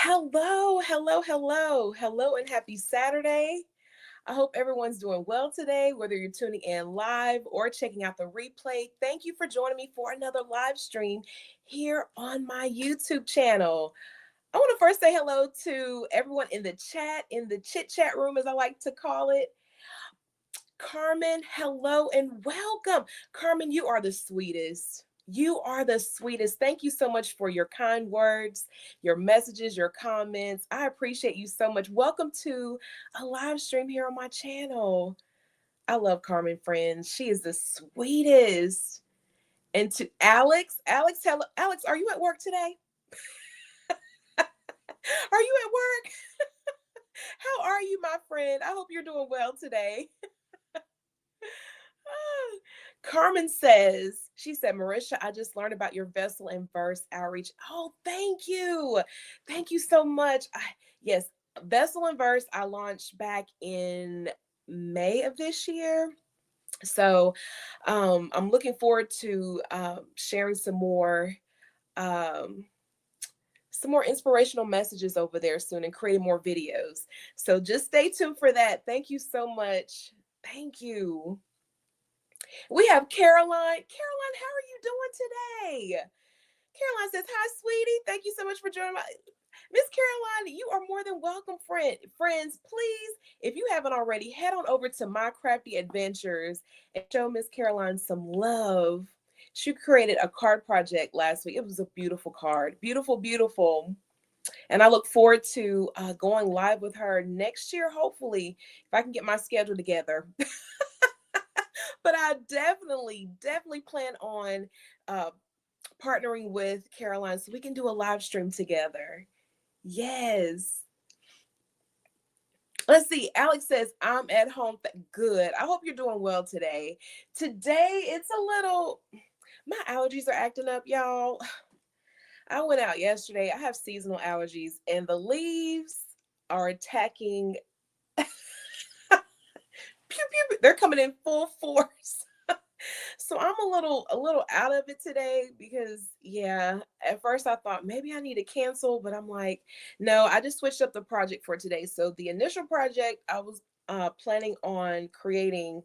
Hello, hello, hello, hello, and happy Saturday. I hope everyone's doing well today, whether you're tuning in live or checking out the replay. Thank you for joining me for another live stream here on my YouTube channel. I want to first say hello to everyone in the chat, in the chit chat room, as I like to call it. Carmen, hello and welcome. Carmen, you are the sweetest. You are the sweetest. Thank you so much for your kind words, your messages, your comments. I appreciate you so much. Welcome to a live stream here on my channel. I love Carmen, friends. She is the sweetest. And to Alex, hello. Alex, are you at work today? Are you at work? How are you, my friend? I hope you're doing well today. Carmen says, she said, Marisha, I just learned about your vessel and verse outreach. Oh, thank you. Thank you so much. Yes, vessel and verse I launched back in May of this year. So I'm looking forward to sharing um, some more inspirational messages over there soon and creating more videos. So just stay tuned for that. Thank you so much. Thank you. We have Caroline. Caroline, how are you doing today? Caroline says, hi, sweetie. Thank you so much for joining Miss Caroline, you are more than welcome, friends. Please, if you haven't already, head on over to My Crafty Adventures and show Miss Caroline some love. She created a card project last week. It was a beautiful card. Beautiful, beautiful. And I look forward to going live with her next year, hopefully, if I can get my schedule together. But I definitely plan on partnering with Caroline so we can do a live stream together. Yes. Let's see. Alex says, I'm at home. Good. I hope you're doing well today. Today, it's a little, my allergies are acting up, y'all. I went out yesterday. I have seasonal allergies, and the leaves are attacking. Pew, pew, they're coming in full force. So I'm a little out of it today because yeah, at first I thought maybe I need to cancel, but I'm like, no, I just switched up the project for today. So the initial project I was planning on creating,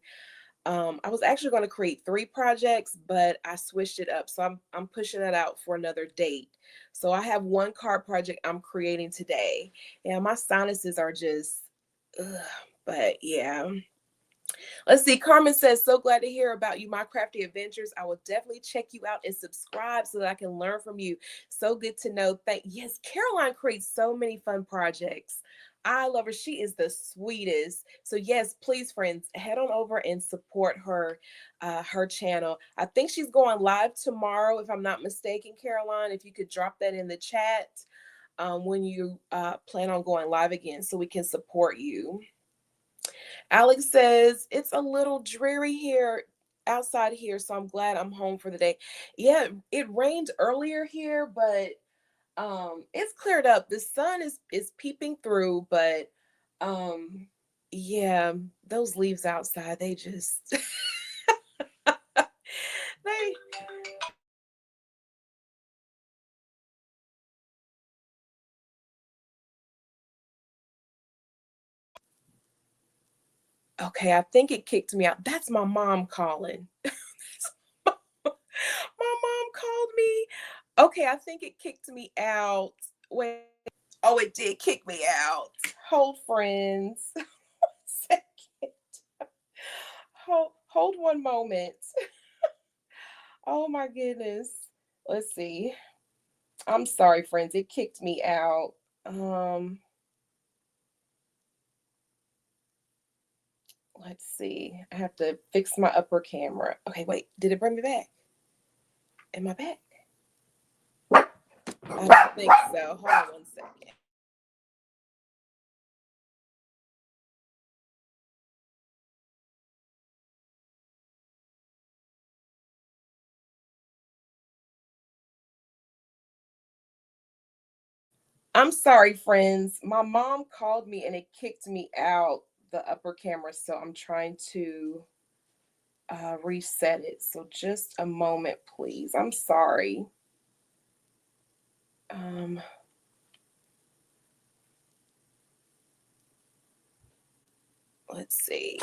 I was actually going to create 3 projects, but I switched it up. So I'm pushing that out for another date. So I have 1 card project I'm creating today. And my sinuses are just ugh, but yeah. Let's see. Carmen says, so glad to hear about you, My Crafty Adventures. I will definitely check you out and subscribe so that I can learn from you. So good to know. Yes, Caroline creates so many fun projects. I love her. She is the sweetest. So yes, please, friends, head on over and support her channel. I think she's going live tomorrow, if I'm not mistaken, Caroline. If you could drop that in the chat when you plan on going live again so we can support you. Alex says, it's a little dreary here outside here, so I'm glad I'm home for the day. Yeah, it rained earlier here, but it's cleared up. The sun is peeping through, but yeah, those leaves outside, they just they okay, I think it kicked me out. That's my mom calling. My mom called me. Okay, I think it kicked me out. Wait. Oh, it did kick me out. Hold, friends. 1 second. Hold 1 moment. Oh my goodness. Let's see. I'm sorry, friends. It kicked me out. Let's see. I have to fix my upper camera. Okay, wait. Did it bring me back? Am I back? I don't think so. Hold on 1 second. I'm sorry, friends. My mom called me and it kicked me out the upper camera, so I'm trying to reset it. So just a moment, please. I'm sorry. Um, Let's see.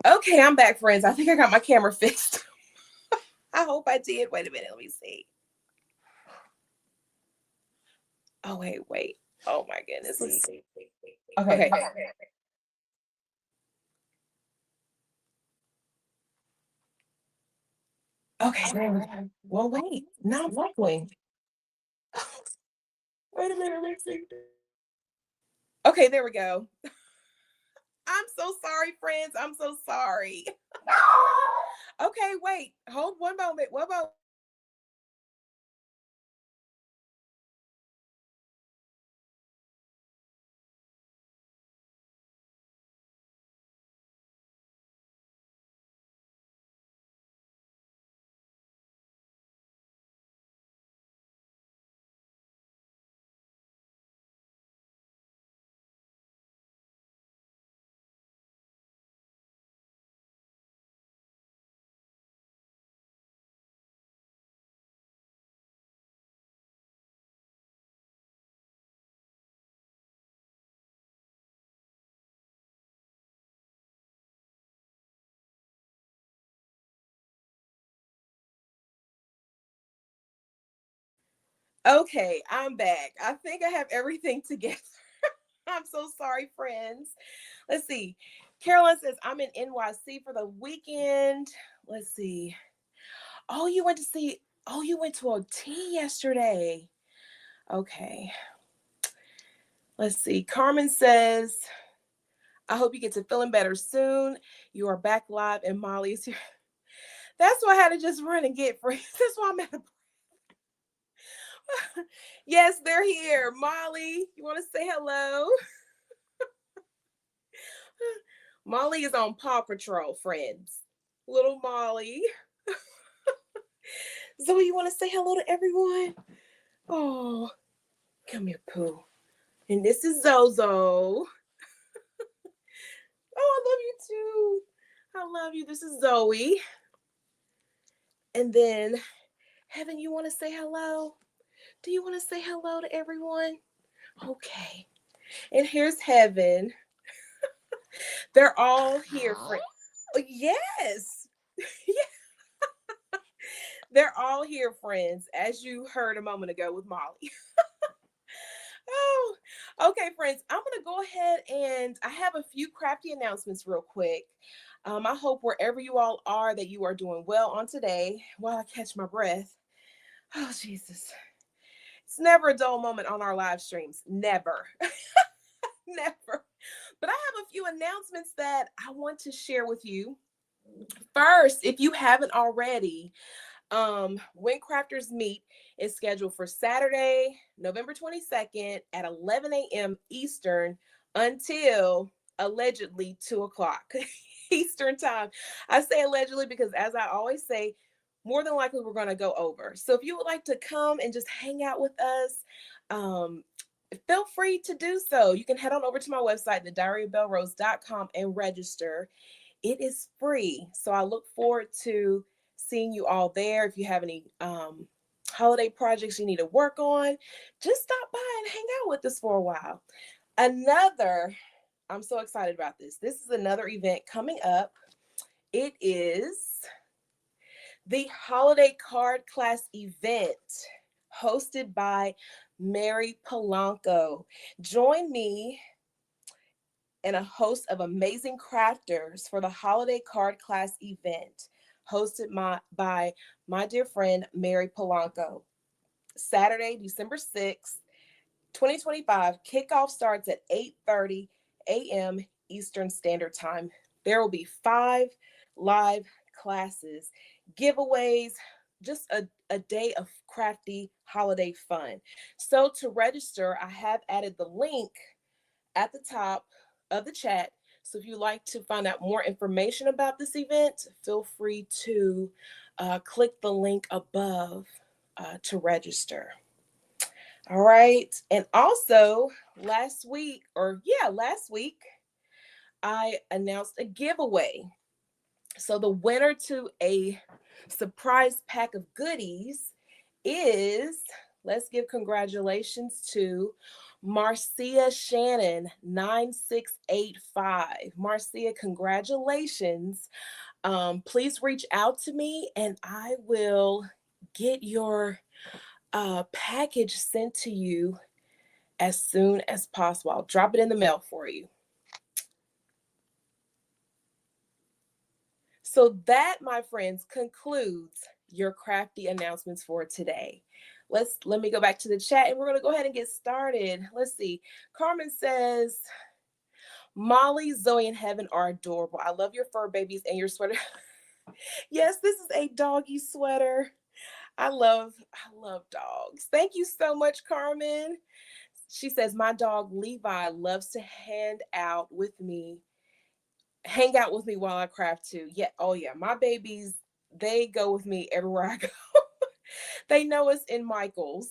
Okay, I'm back, friends. I think I got my camera fixed. I hope I did. Wait a minute. Let me see. Oh, wait. Oh, my goodness. Let's see. Okay. Okay. There we go. Well, wait. Not ruffling. Wait a minute. Let's see. Okay, there we go. I'm so sorry, friends. I'm so sorry. Okay, wait. Hold one moment. One moment. Okay, I'm back. I think I have everything together. I'm so sorry, friends. Let's see. Carolyn says, I'm in NYC for the weekend. Let's see. Oh, you went to a tea yesterday. Okay. Let's see. Carmen says, I hope you get to feeling better soon. You are back live and Molly's here. That's why I had to just run and get friends. That's why I'm at a yes, they're here. Molly, you want to say hello? Molly is on Paw Patrol, friends. Little Molly. Zoe, you want to say hello to everyone? Oh, come here, Pooh. And this is Zozo. Oh, I love you too. I love you. This is Zoe. And then, Heaven, you want to say hello? Do you want to say hello to everyone? Okay. And here's Heaven. They're all here for yes. They're all here, friends, as you heard a moment ago with Molly. Oh, okay, friends. I'm gonna go ahead and I have a few crafty announcements real quick. I hope wherever you all are that you are doing well on today while I catch my breath. Oh, Jesus. It's never a dull moment on our live streams. Never. Never. But I have a few announcements that I want to share with you. First, if you haven't already, When Crafters Meet is scheduled for Saturday, November 22nd at 11 a.m. Eastern until allegedly 2 o'clock Eastern time. I say allegedly because, as I always say, more than likely we're going to go over. So if you would like to come and just hang out with us, um, feel free to do so. You can head on over to my website, thediaryofbellerose.com, and register. It is free. So I look forward to seeing you all there. If you have any holiday projects you need to work on, just stop by and hang out with us for a while. I'm so excited about this. This is another event coming up. It is the holiday card class event hosted by Mary Polanco. Join me and a host of amazing crafters for the holiday card class event hosted by my dear friend Mary Polanco. Saturday, December 6th, 2025. Kickoff starts at 8:30 a.m. Eastern Standard Time. There will be 5 live classes, giveaways, just a day of crafty holiday fun. So to register, I have added the link at the top of the chat. So if you'd like to find out more information about this event, feel free to click the link above to register. All right. And also last week, I announced a giveaway. So the winner to a surprise pack of goodies is, let's give congratulations to Marcia Shannon 9685. Marcia, congratulations. Please reach out to me and I will get your package sent to you as soon as possible. I'll drop it in the mail for you. So that, my friends, concludes your crafty announcements for today. Let me go back to the chat and we're going to go ahead and get started. Let's see. Carmen says, Molly, Zoe, and Heaven are adorable. I love your fur babies and your sweater. Yes, this is a doggy sweater. I love dogs. Thank you so much, Carmen. She says, my dog Levi loves to hang out with me while I craft too. Yeah, oh yeah, my babies, they go with me everywhere I go. They know us in Michael's.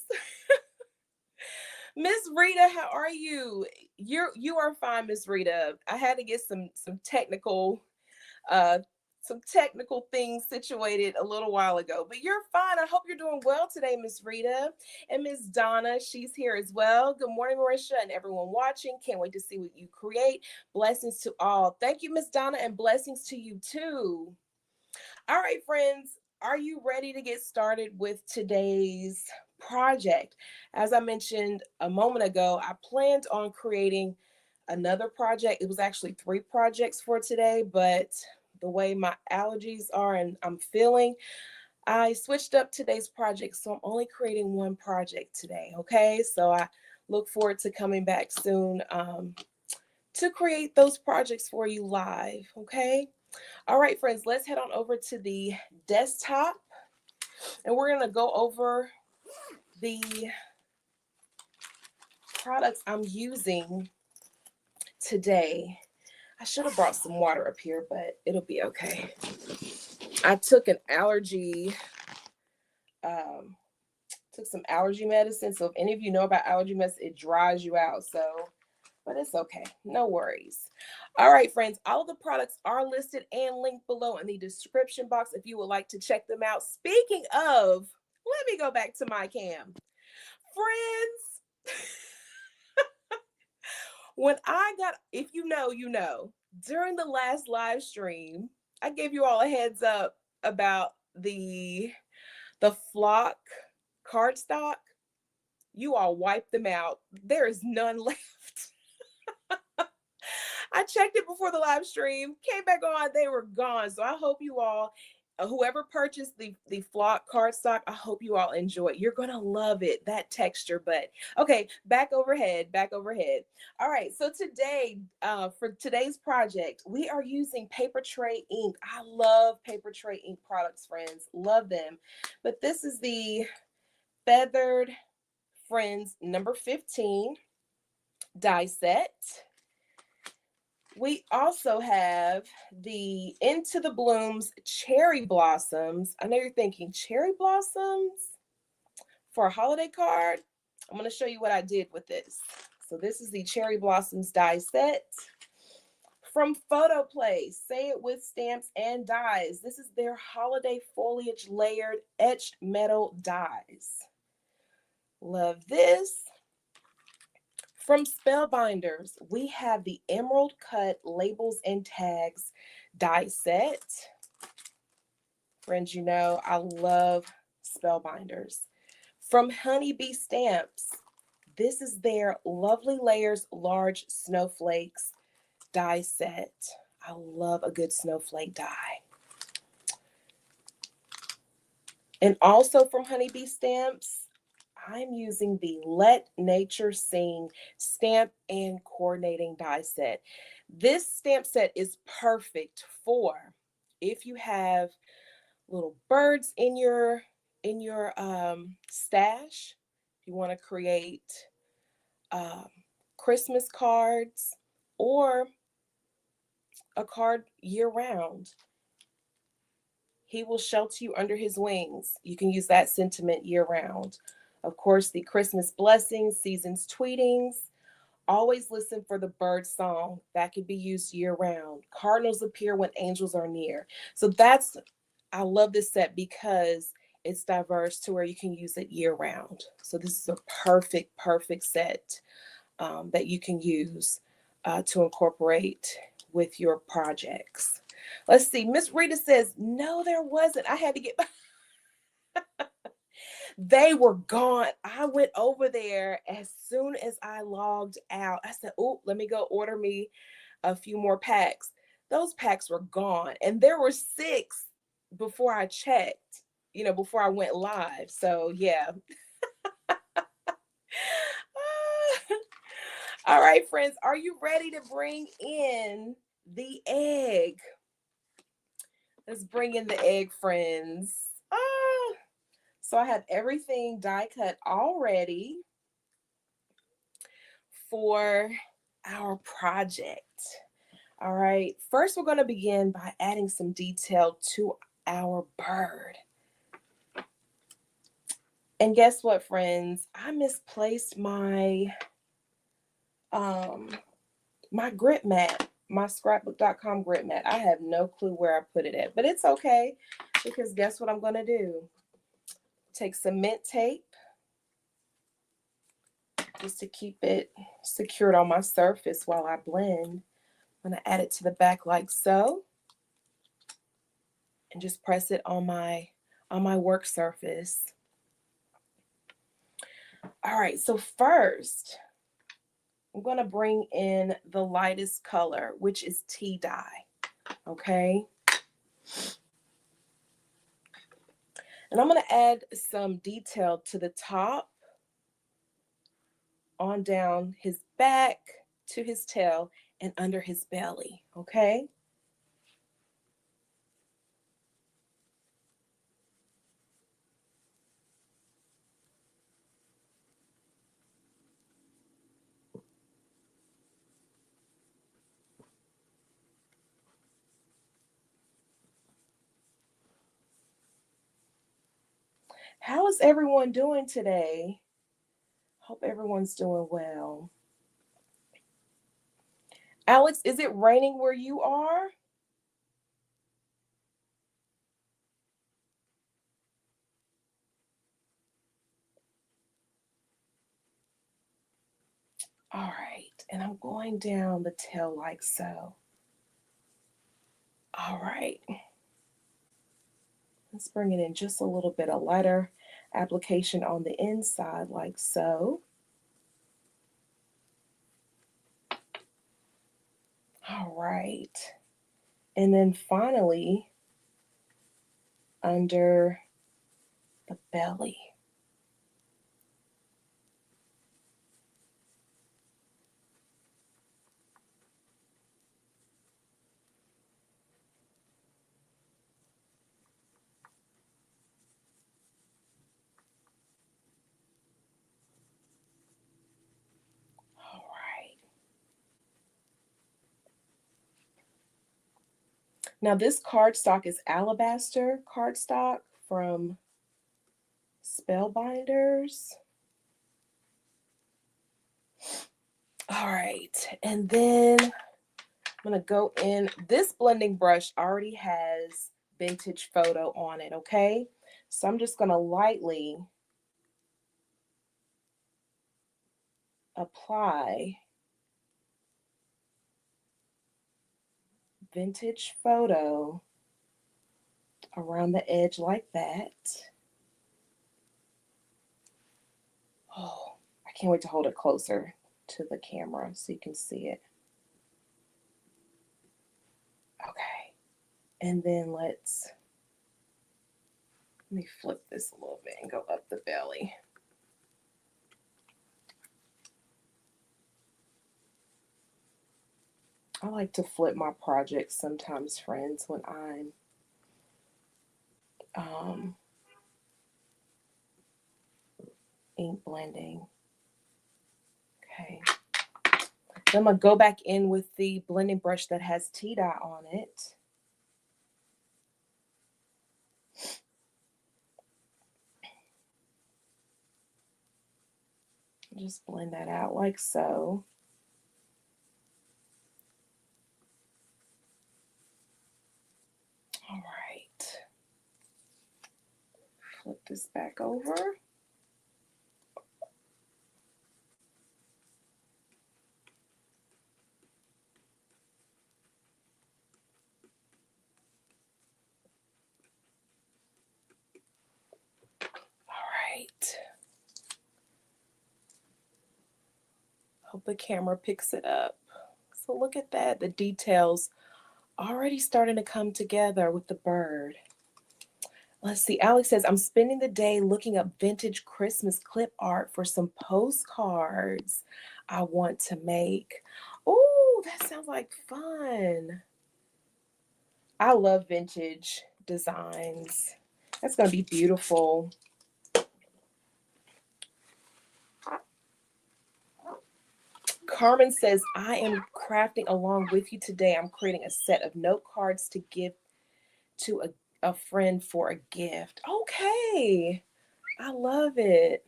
Miss Rita, how are you? You are fine, Miss Rita. I had to get some technical things situated a little while ago, but you're fine. I hope you're doing well today, Miss Rita. And Miss Donna, she's here as well. Good morning, Marisha, and everyone watching. Can't wait to see what you create. Blessings to all. Thank you, Miss Donna, and blessings to you too. All right, friends, are you ready to get started with today's project? As I mentioned a moment ago, I planned on creating another project. It was actually 3 projects for today, but the way my allergies are and I'm feeling, I switched up today's project. So I'm only creating 1 project today. Okay. So I look forward to coming back soon to create those projects for you live. Okay. All right, friends, let's head on over to the desktop and we're going to go over the products I'm using today. I should have brought some water up here, but it'll be okay. I took some allergy medicine. So if any of you know about allergy medicine, it dries you out. So, but it's okay. No worries. All right, friends, all of the products are listed and linked below in the description box if you would like to check them out. Speaking of, let me go back to my cam. Friends, if you know, you know, during the last live stream, I gave you all a heads up about the flock cardstock. You all wiped them out. There is none left. I checked it before the live stream, came back on, they were gone. So I hope you all, whoever purchased the flock cardstock, I hope you all enjoy it. You're gonna love it, that texture. But okay, back overhead. All right, so today, for today's project, we are using paper tray ink. I love paper tray ink products, friends, love them. But this is the Feathered Friends number 15 die set. We also have the Into the Blooms Cherry Blossoms. I know you're thinking cherry blossoms for a holiday card. I'm going to show you what I did with this. So this is the Cherry Blossoms die set from Photoplay. Say it with stamps and dies. This is their holiday foliage layered etched metal dies. Love this. From Spellbinders, we have the Emerald Cut Labels and Tags die set. Friends, you know I love Spellbinders. From Honeybee Stamps, this is their Lovely Layers Large Snowflakes die set. I love a good snowflake die. And also from Honeybee Stamps, I'm using the Let Nature Sing stamp and coordinating die set. This stamp set is perfect for if you have little birds in your stash. If you want to create Christmas cards or a card year round. He will shelter you under his wings. You can use that sentiment year round. Of course, the Christmas blessings, seasons tweetings. Always listen for the bird song. That could be used year round. Cardinals appear when angels are near. So I love this set because it's diverse to where you can use it year round. So this is a perfect set that you can use to incorporate with your projects. Let's see. Miss Rita says, no, there wasn't. I had to get They were gone. I went over there as soon as I logged out. I said, oh, let me go order me a few more packs. Those packs were gone. And there were 6 before I checked, before I went live. So yeah. All right, friends, are you ready to bring in the egg? Let's bring in the egg, friends. So I have everything die cut already for our project. All right, first we're going to begin by adding some detail to our bird. And guess what, friends? I misplaced my my grit mat, my scrapbook.com grit mat. I have no clue where I put it at, but it's okay because guess what I'm going to do? Take some mint tape just to keep it secured on my surface while I blend. I'm going to add it to the back like so and just press it on my work surface. All right, so first I'm going to bring in the lightest color, which is tea dye. Okay. And I'm going to add some detail to the top, on down his back, to his tail, and under his belly. Okay. How is everyone doing today? Hope everyone's doing well. Alex, is it raining where you are? All right, and I'm going down the tail like so. All right. Let's bring it in just a little bit of lighter application on the inside like so. All right. And then finally, under the belly. All right. Now this cardstock is alabaster cardstock from Spellbinders. All right, and then I'm gonna go in. This blending brush already has vintage photo on it, okay? So I'm just gonna lightly apply vintage photo around the edge like that. Oh, I can't wait to hold it closer to the camera so you can see it. Okay, and then let me flip this a little bit and go up the belly. I like to flip my projects sometimes, friends, when I'm ink blending. Okay. Then I'm going to go back in with the blending brush that has tea dye on it. Just blend that out like so. All right. Flip this back over. All right. Hope the camera picks it up. So look at that. The details already starting to come together with the bird. Let's see. Alex says, I'm spending the day looking up vintage Christmas clip art for some postcards I want to make. Oh, that sounds like fun. I love vintage designs. That's going to be beautiful. Carmen says, I am crafting along with you today. I'm creating a set of note cards to give to a friend for a gift. Okay. I love it.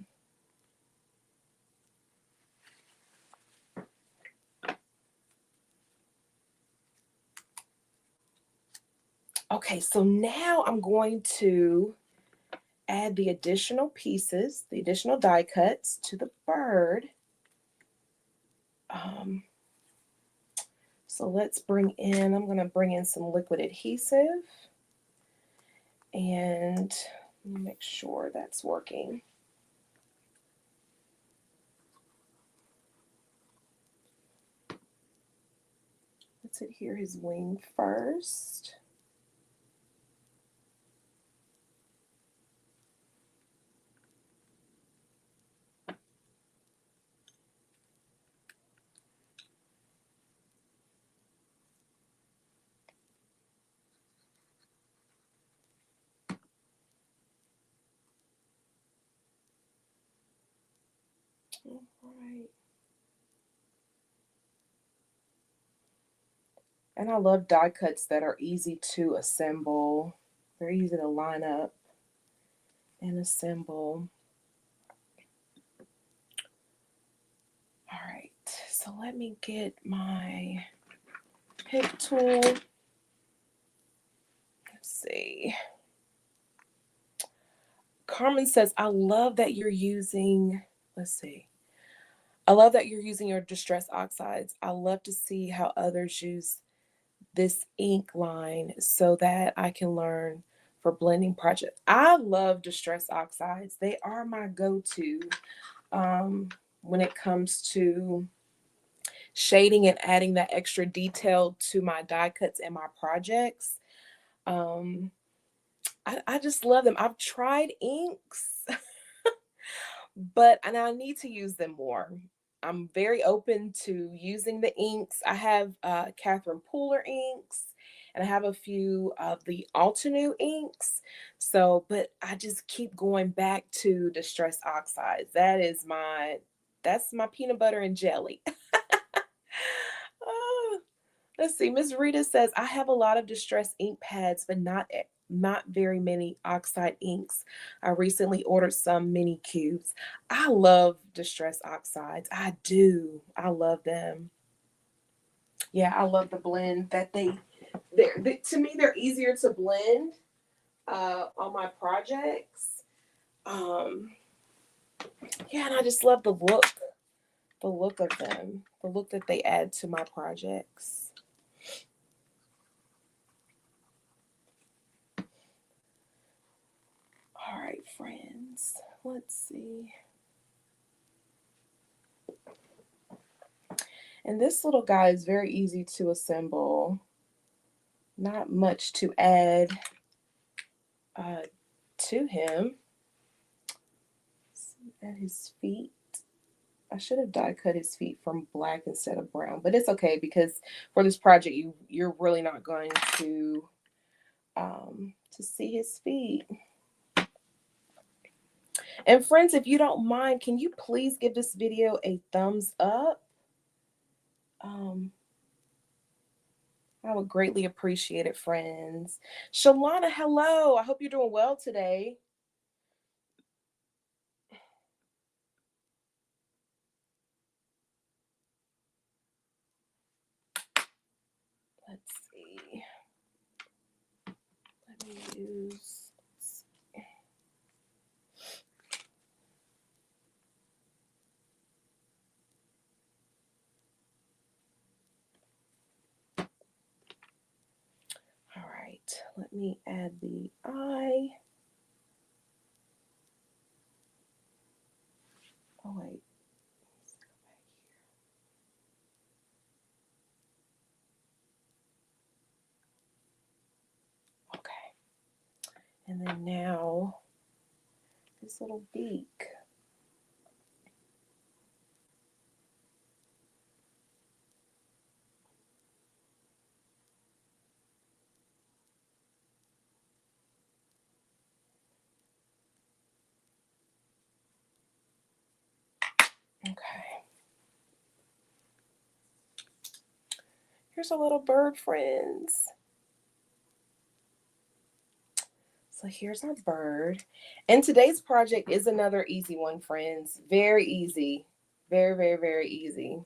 Okay, so now I'm going to add the additional pieces, the additional die cuts to the bird. So let's I'm going to bring in some liquid adhesive and make sure that's working. Let's adhere his wing first. All right. And I love die cuts that are easy to assemble. They're easy to line up and assemble. All right, so let me get my pick tool. Let's see. Carmen says, I love that you're using, let's see. I love that you're using your distress oxides. I love to see how others use this ink line so that I can learn for blending projects. I love distress oxides. They are my go-to when it comes to shading and adding that extra detail to my die cuts and my projects. I just love them. I've tried inks, and I need to use them more. I'm very open to using the inks. I have Catherine Pooler inks, and I have a few of the Altenew inks. So, but I just keep going back to Distress Oxides. That's my peanut butter and jelly. Oh, let's see. Miss Rita says, I have a lot of Distress ink pads, but not not very many oxide inks. I recently ordered some mini cubes. I love distress oxides. I do. I love them. Yeah, I love the blend that to me they're easier to blend on my projects. Um yeah, and I just love the look of them, the look that they add to my projects. All right, friends. Let's see. And this little guy is very easy to assemble. Not much to add uh, to him. At his feet. I should have die cut his feet from black instead of brown, but it's okay because for this project you're really not going to see his feet. And friends, if you don't mind, can you please give this video a thumbs up? Um, I would greatly appreciate it, friends. Shalana, hello. I hope you're doing well today. Let's see. Let me use. All right. Let me add the eye. Oh wait. Okay. And then now this little beak. Okay. Here's a little bird, friends. So here's our bird. And today's project is another easy one, friends. Very easy. Very, very, very easy.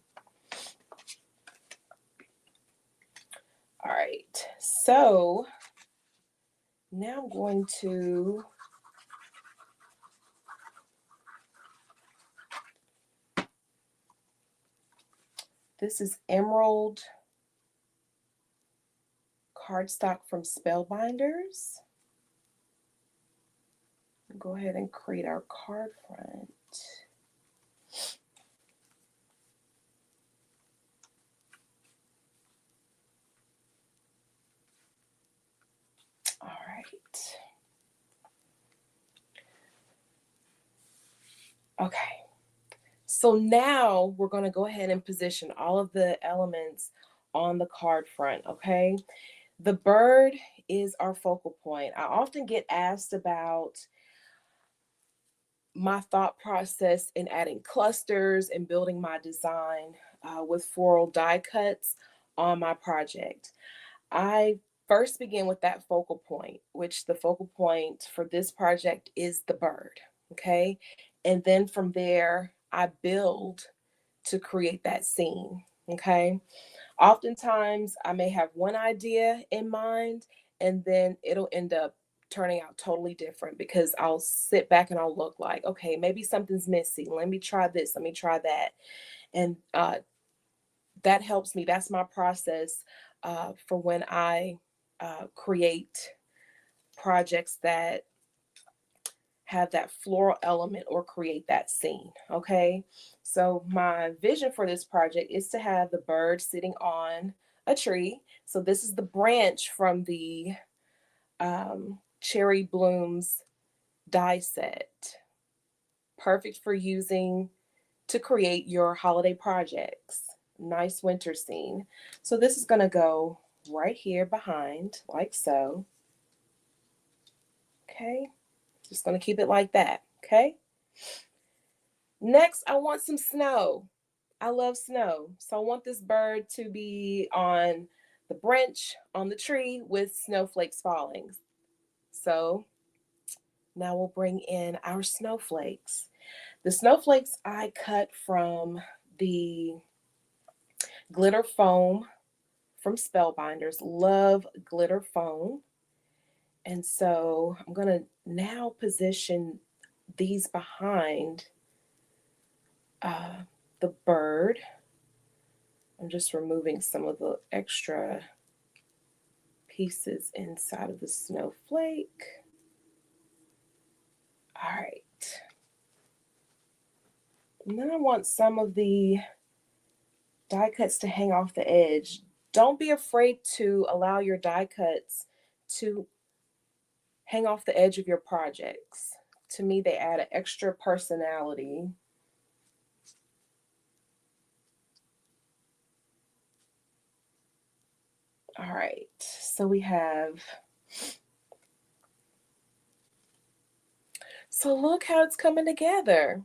All right. So now I'm going to this is emerald cardstock from Spellbinders. Go ahead and create our card front. All right. Okay. So now we're going to go ahead and position all of the elements on the card front, okay? The bird is our focal point. I often get asked about my thought process in adding clusters and building my design with floral die cuts on my project. I first begin with that focal point, which the focal point for this project is the bird, okay? And then from there, I build to create that scene, okay? Oftentimes, I may have one idea in mind, and then it'll end up turning out totally different because I'll sit back and I'll look like, okay, maybe something's missing. Let me try this. Let me try that. And that helps me. That's my process for when I create projects that have that floral element or create that scene. Okay. So my vision for this project is to have the bird sitting on a tree. So this is the branch from the Cherry Blooms die set. Perfect for using to create your holiday projects. Nice winter scene. So this is going to go right here behind, like so. Okay. Just going to keep it like that. Okay. Next, I want some snow. I love snow. So I want this bird to be on the branch on the tree with snowflakes falling. So now we'll bring in our snowflakes. The snowflakes I cut from the glitter foam from Spellbinders. Love glitter foam. And so I'm going to now position these behind the bird. I'm just removing some of the extra pieces inside of the snowflake. All right. And then I want some of the die cuts to hang off the edge. Don't be afraid to allow your die cuts to hang off the edge of your projects. To me, they add an extra personality. All right, so we have, so look how it's coming together.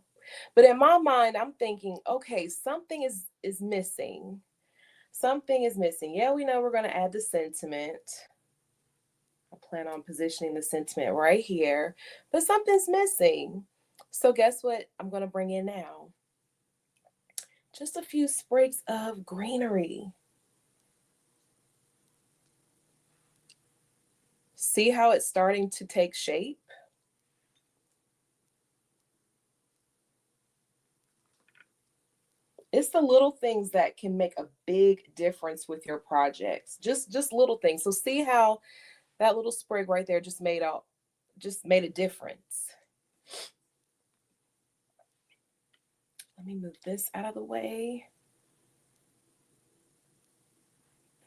But in my mind, I'm thinking, okay, something is missing. Something is missing. Yeah, we know we're going to add the sentiment. I plan on positioning the sentiment right here, but something's missing. So guess what I'm going to bring in now? Just a few sprigs of greenery. See how it's starting to take shape? It's the little things that can make a big difference with your projects. Just little things. So see how that little sprig right there just made a difference. Let me move this out of the way.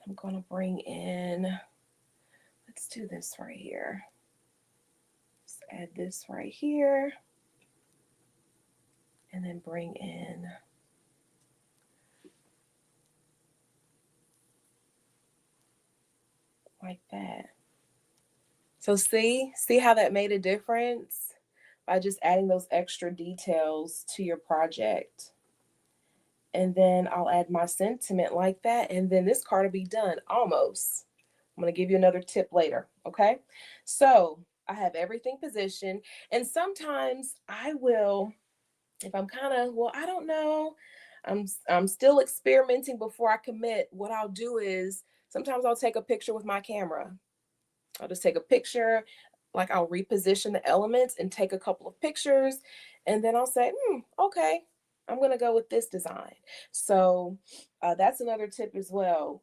I'm going to bring in, let's do this right here. Let's add this right here. And then bring in like that. So see how that made a difference by just adding those extra details to your project. And then I'll add my sentiment like that, and then this card will be done almost. I'm going to give you another tip later, okay? So I have everything positioned, and sometimes I will, if I'm kind of, well, I don't know, I'm still experimenting before I commit. What I'll do is sometimes I'll take a picture with my camera. I'll just take a picture, like I'll reposition the elements and take a couple of pictures, and then I'll say, okay, I'm going to go with this design. So that's another tip as well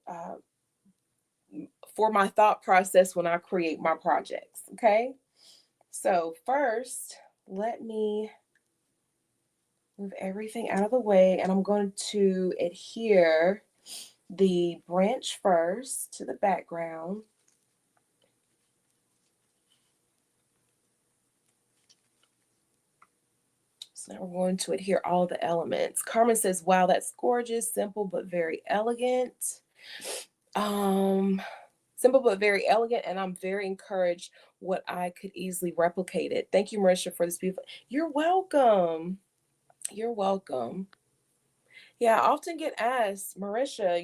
for my thought process when I create my projects. Okay. So first, let me move everything out of the way, and I'm going to adhere the branch first to the background. So now we're going to adhere all the elements. Carmen says, wow, that's gorgeous, simple but very elegant. Simple but very elegant, and I'm very encouraged what I could easily replicate it. Thank you, Marisha, for this beautiful. You're welcome. You're welcome. Yeah, I often get asked, Marisha,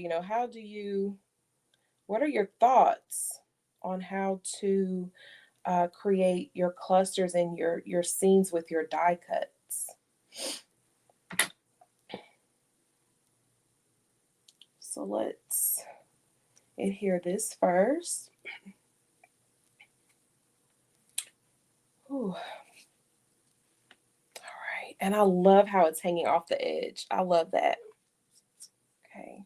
what are your thoughts on how to create your clusters and your scenes with your die cuts? So let's adhere this first. Ooh. All right, and I love how it's hanging off the edge. I love that. Okay.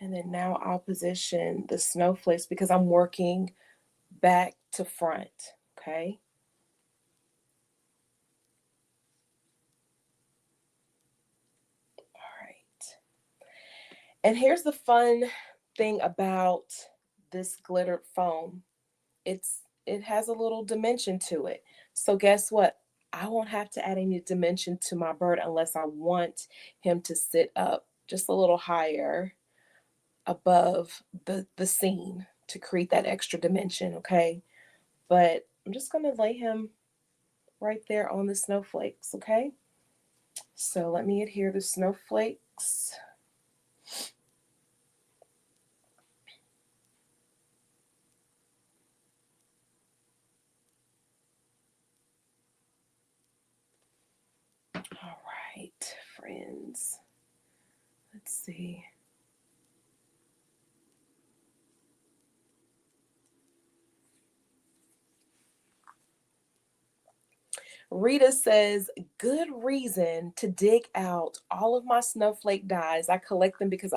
And then now I'll position the snowflakes because I'm working back to front, okay? All right. And here's the fun thing about this glittered foam. It has a little dimension to it. So guess what? I won't have to add any dimension to my bird unless I want him to sit up just a little higher above the scene to create that extra dimension, okay? But I'm just going to lay him right there on the snowflakes, okay? So let me adhere the snowflakes. All right, friends. Let's see. Rita says, good reason to dig out all of my snowflake dies. I collect them because,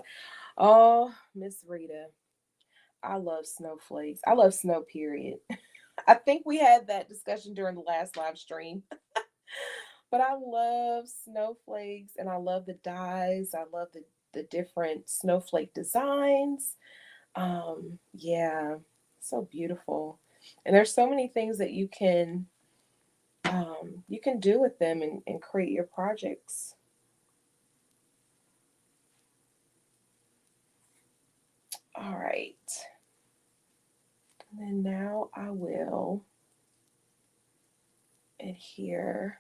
oh, Miss Rita, I love snowflakes. I love snow, period. I think we had that discussion during the last live stream. But I love snowflakes and I love the dyes. I love the different snowflake designs. Yeah, so beautiful. And there's so many things that you can do with them and create your projects. All right. And then now I will adhere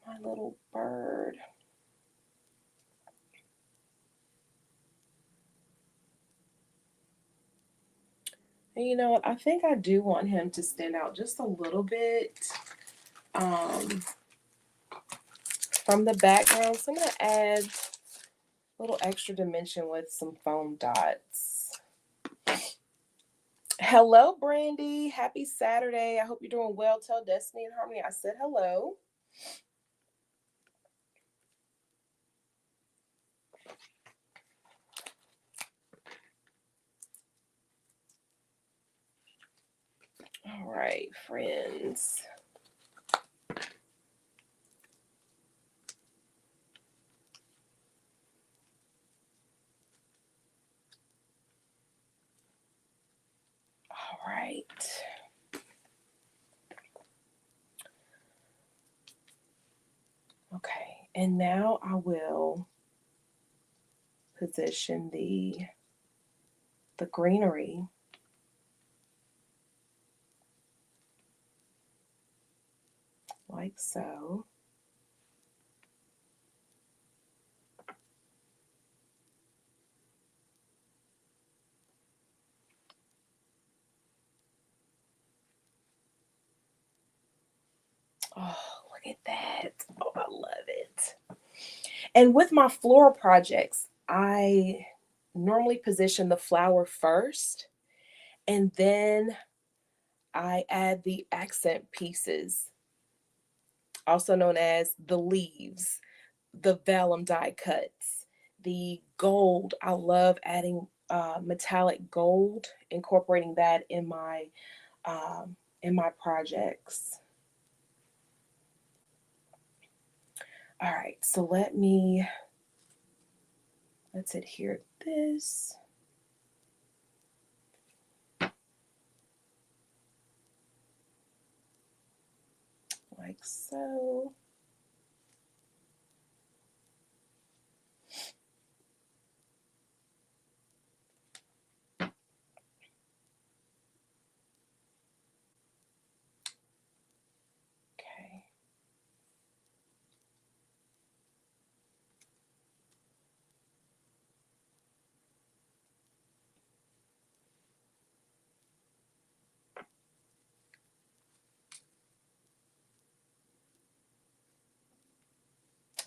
my little bird. And you know what? I think I do want him to stand out just a little bit from the background. So I'm going to add a little extra dimension with some foam dots. Hello, Brandy. Happy Saturday. I hope you're doing well. Tell Destiny and Harmony I said hello. All right, friends. All right. Okay, and now I will position the greenery like so. Oh, look at that. Oh, I love it. And with my floral projects, I normally position the flower first and then I add the accent pieces, also known as the leaves, the vellum die cuts, the gold. I love adding metallic gold, incorporating that in my projects. All right, so let's adhere this like so. Okay.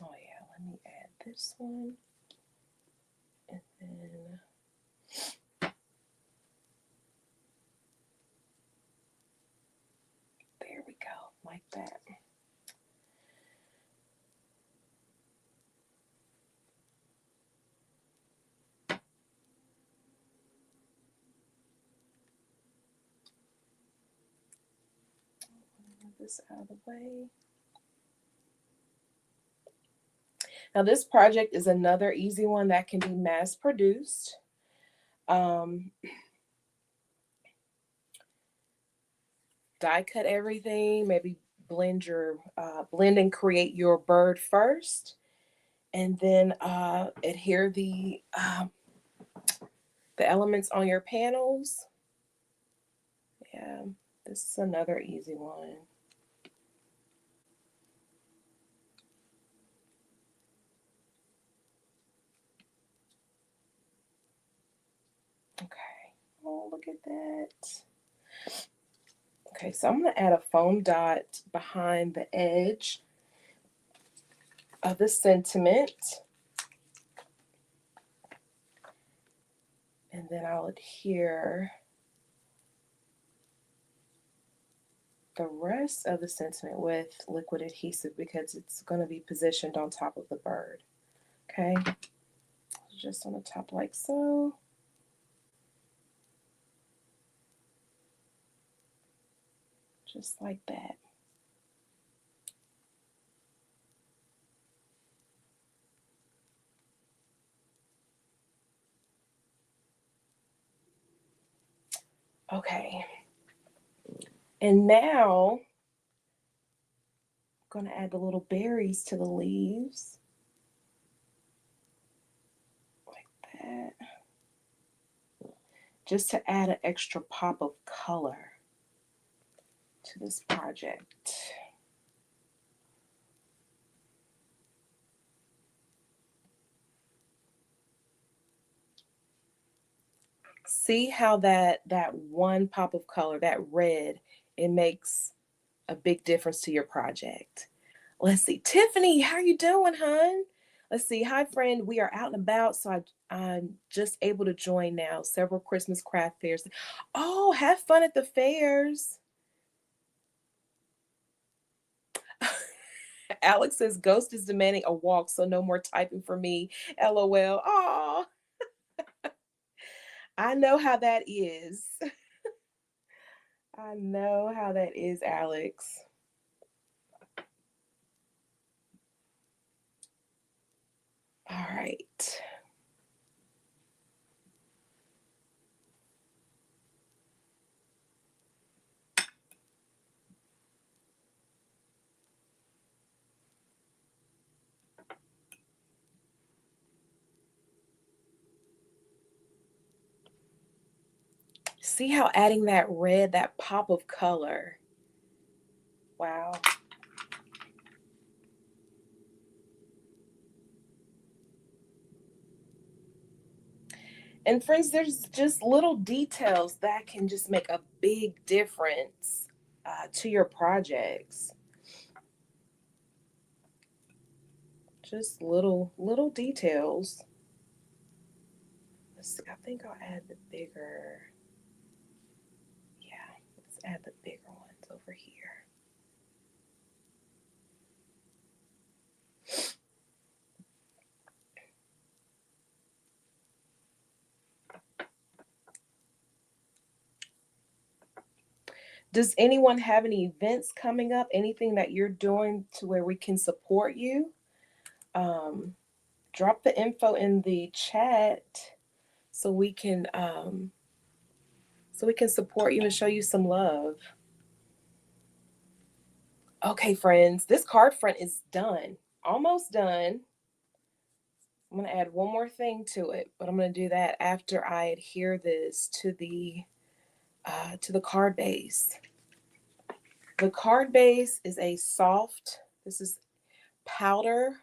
Oh yeah, let me add this one. And then there we go, like that. Move this out of the way. Now this project is another easy one that can be mass produced. Die cut everything, maybe blend and create your bird first, and then adhere the elements on your panels. Yeah, this is another easy one. Okay. Oh, look at that. Okay, so I'm going to add a foam dot behind the edge. of the sentiment. And then I'll adhere the rest of the sentiment with liquid adhesive because it's going to be positioned on top of the bird. Okay, just on the top like so. Just like that. Okay. And now I'm going to add the little berries to the leaves. Like that. Just to add an extra pop of color to this project. See how that one pop of color, that red, it makes a big difference to your project. Let's see. Tiffany, how are you doing, hon? Let's see. Hi, friend. We are out and about, so I'm just able to join now. Several Christmas craft fairs. Oh, have fun at the fairs. Alex says, Ghost is demanding a walk, so no more typing for me. LOL. Oh, I know how that is. I know how that is, Alex. All right. See how adding that red, that pop of color. Wow. And friends, there's just little details that can just make a big difference to your projects. Just little details. Let's see, I think I'll add the bigger. Yeah, let's add the bigger ones over here. Does anyone have any events coming up? Anything that you're doing to where we can support you? Drop the info in the chat so we can support you and show you some love. Okay, friends, this card front is done. Almost done. I'm going to add one more thing to it, but I'm going to do that after I adhere this to the card base. The card base is a soft, this is powder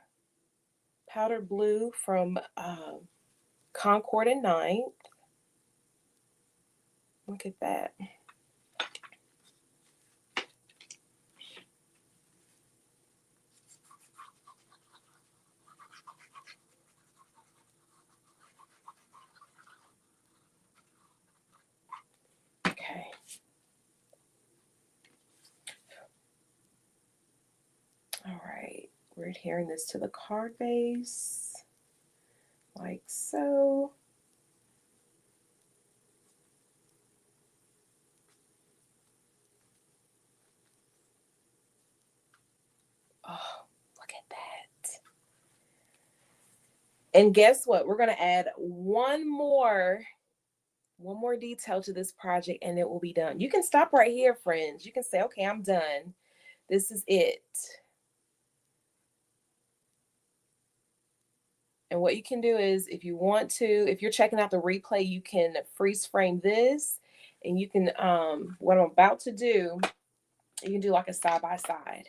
blue from Concord and Ninth. Look at that. Okay. All right. We're adhering this to the card base like so. Oh, look at that. And guess what? We're going to add one more detail to this project and it will be done. You can stop right here, friends. You can say, okay, I'm done. This is it. And what you can do is if you want to, if you're checking out the replay, you can freeze frame this and you can, what I'm about to do, you can do like a side-by-side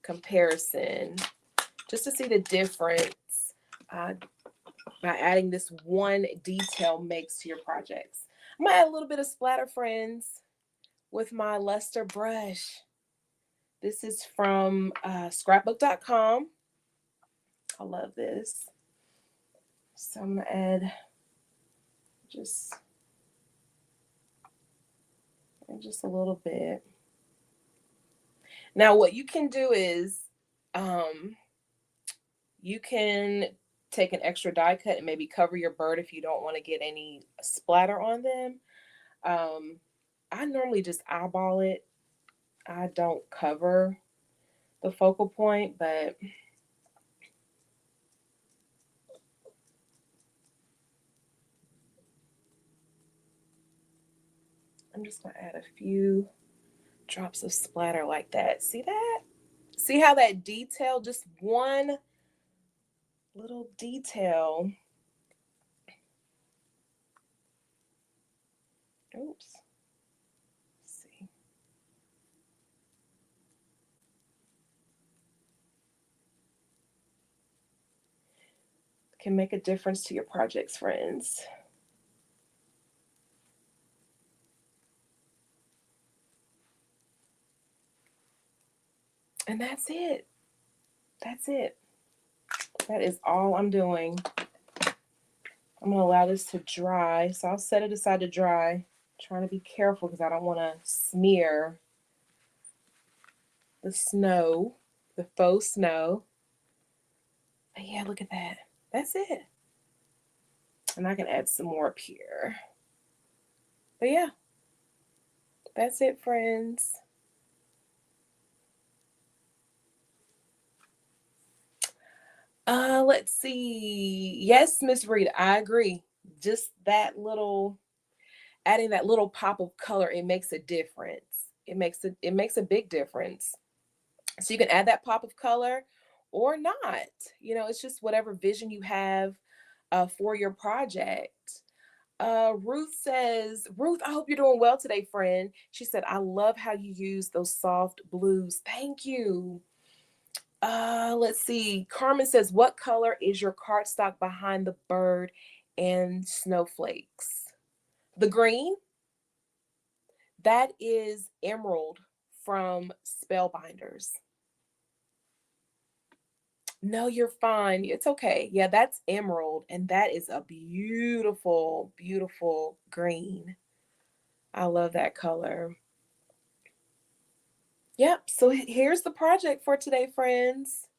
comparison just to see the difference by adding this one detail makes to your projects. I'm gonna add a little bit of splatter, friends, with my luster brush. This is from scrapbook.com. I love this. So I'm gonna add just a little bit. Now what you can do is you can take an extra die cut and maybe cover your bird if you don't want to get any splatter on them. I normally just eyeball it. I don't cover the focal point, but I'm just going to add a few drops of splatter like that. See that? See how that detail, just one little detail. Oops. Let's see. Can make a difference to your projects, friends. And that's it. That's it. That is all I'm doing. I'm going to allow this to dry. So I'll set it aside to dry. I'm trying to be careful because I don't want to smear the snow, the faux snow. But yeah, look at that. That's it. And I can add some more up here. But yeah, that's it, friends. Let's see. Yes, Miss Rita, I agree. Just that little, adding that little pop of color, it makes a difference. It makes a big difference. So you can add that pop of color or not. It's just whatever vision you have for your project. Ruth, I hope you're doing well today, friend. She said, I love how you use those soft blues. Thank you. Let's see. Carmen says, what color is your cardstock behind the bird and snowflakes? The green? That is emerald from Spellbinders. No, you're fine. It's okay. Yeah, that's emerald, and that is a beautiful, beautiful green. I love that color. Yep, so here's the project for today, friends.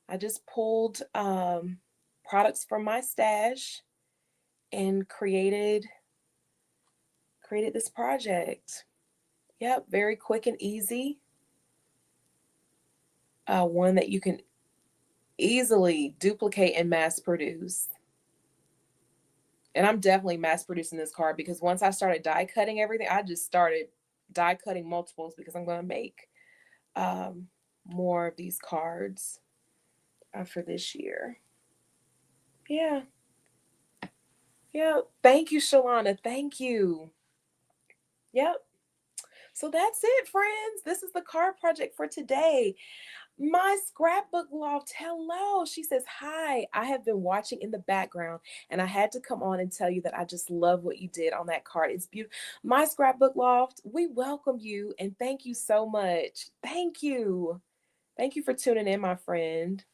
I just pulled products from my stash and created this project. Yep, very quick and easy. One that you can easily duplicate and mass produce. And I'm definitely mass producing this card because once I started die cutting everything, I just started die cutting multiples because I'm going to make more of these cards for this year. Yeah. Yeah. Thank you, Shalana. Thank you. Yep. So that's it, friends. This is the card project for today. My scrapbook loft, hello. She says, hi, I have been watching in the background and I had to come on and tell you that I just love what you did on that card. It's beautiful. My scrapbook loft, we welcome you and thank you so much. Thank you. Thank you for tuning in, my friend.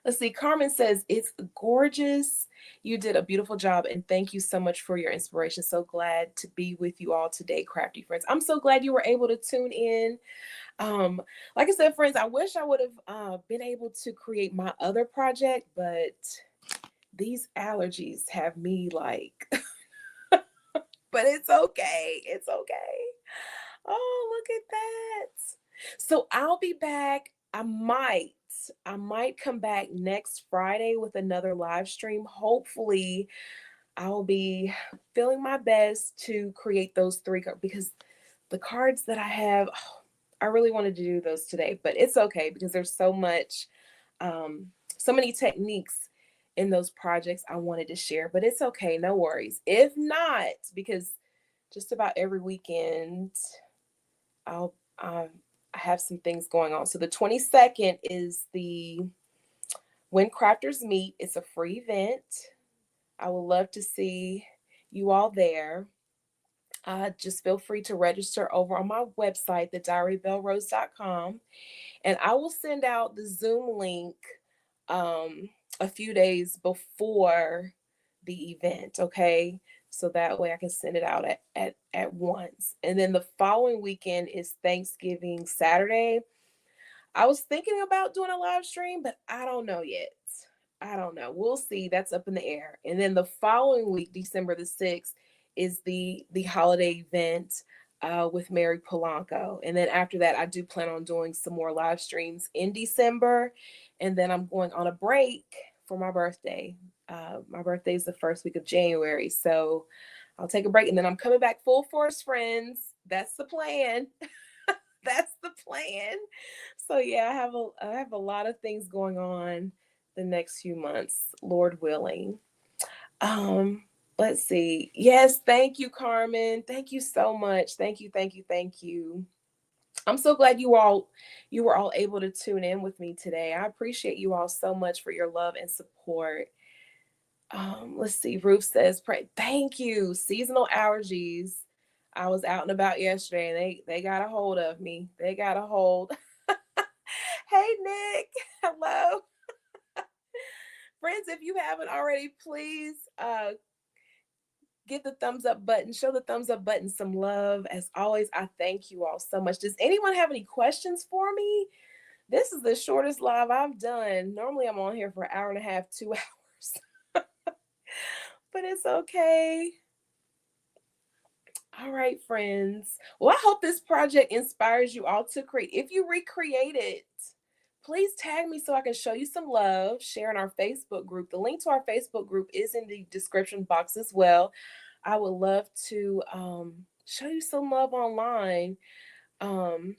Let's see. Carmen says, it's gorgeous. You did a beautiful job and thank you so much for your inspiration. So glad to be with you all today, crafty friends. I'm so glad you were able to tune in. Like I said, friends, I wish I would have been able to create my other project, but these allergies have me like, but it's okay. It's okay. Oh, look at that. So I'll be back. I might come back next Friday with another live stream. Hopefully, I'll be feeling my best to create those three because the cards that I have, oh, I really wanted to do those today, but it's okay because there's so much, so many techniques in those projects I wanted to share, but it's okay. No worries. If not, because just about every weekend, I have some things going on. So the 22nd is the When Crafters Meet. It's a free event. I would love to see you all there. Just feel free to register over on my website, thediarybellrose.com, and I will send out the Zoom link um, a few days before the event, okay? So that way I can send it out at once. And then the following weekend is Thanksgiving Saturday. I was thinking about doing a live stream, but I don't know yet. I don't know. We'll see. That's up in the air. And then the following week, December the 6th, is the holiday event with Mary Polanco. And then after that, I do plan on doing some more live streams in December. And then I'm going on a break for my birthday. My birthday is the first week of January. So I'll take a break and then I'm coming back full force, friends. That's the plan. That's the plan. So yeah, I have a lot of things going on the next few months, Lord willing. Um, let's see. Yes, thank you, Carmen. Thank you so much. Thank you, thank you, thank you. I'm so glad you were all able to tune in with me today. I appreciate you all so much for your love and support. Let's see. Ruth says, "Pray." Thank you. Seasonal allergies. I was out and about yesterday, and they got a hold of me. They got a hold. Hey, Nick. Hello, friends. If you haven't already, please get the thumbs up button. Show the thumbs up button some love. As always, I thank you all so much. Does anyone have any questions for me? This is the shortest live I've done. Normally, I'm on here for an hour and a half, 2 hours, but it's okay. All right, friends. Well, I hope this project inspires you all to create. If you recreate it, please tag me so I can show you some love. Share in our Facebook group. The link to our Facebook group is in the description box as well. I would love to show you some love online. Um,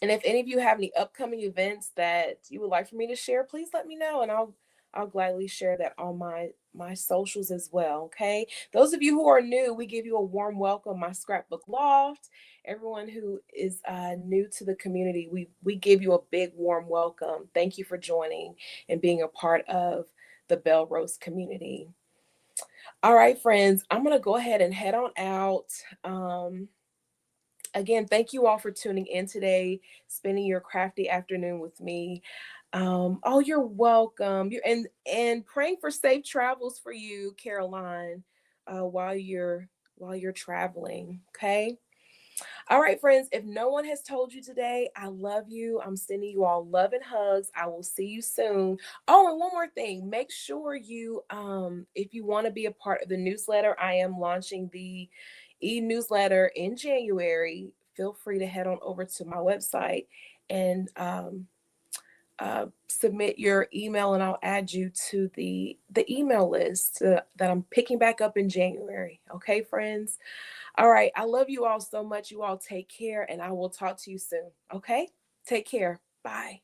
and if any of you have any upcoming events that you would like for me to share, please let me know, and I'll gladly share that on my socials as well. Okay. Those of you who are new, we give you a warm welcome. My scrapbook loft. Everyone who is new to the community, we give you a big warm welcome. Thank you for joining and being a part of the Bell Rose community. All right, friends, I'm gonna go ahead and head on out. Again, thank you all for tuning in today, spending your crafty afternoon with me. Oh, you're welcome. And praying for safe travels for you, Caroline, while you're traveling. Okay. All right, friends. If no one has told you today, I love you. I'm sending you all love and hugs. I will see you soon. Oh, and one more thing. Make sure if you want to be a part of the newsletter, I am launching the e-newsletter in January. Feel free to head on over to my website and submit your email, and I'll add you to the email list that I'm picking back up in January. Okay, friends. All right. I love you all so much. You all take care, and I will talk to you soon. Okay? Take care. Bye.